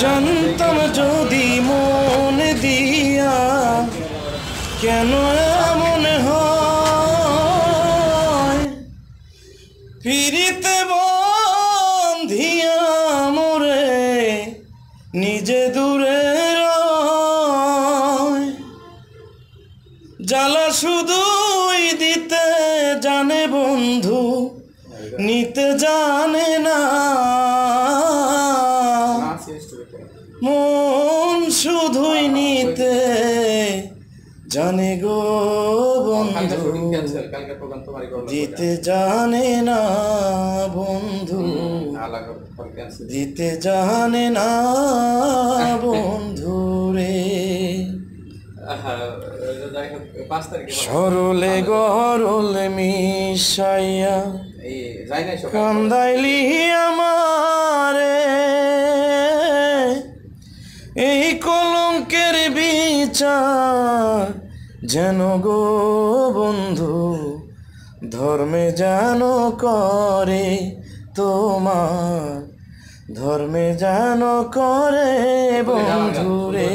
জানতাম যদি মন দিয়া কেন এমন হয়, ফিরিতে বন্ধিয়া মোরে নিজে দূরে রয়। জ্বালা শুধুই দিতে জানে বন্ধু, নিতে জানে না। মন শুধুই নিতে জানে গো বন্ধু, দিতে জানে না বন্ধু, দিতে জানে না বন্ধু রে। সরলে গরলে মিশাইয়া কান্দাইলি আমারে, এই কলঙ্কের বিচার যেন গো বন্ধু ধর্মে যেন করে তোমার, ধর্মে যেন করে বন্ধু রে।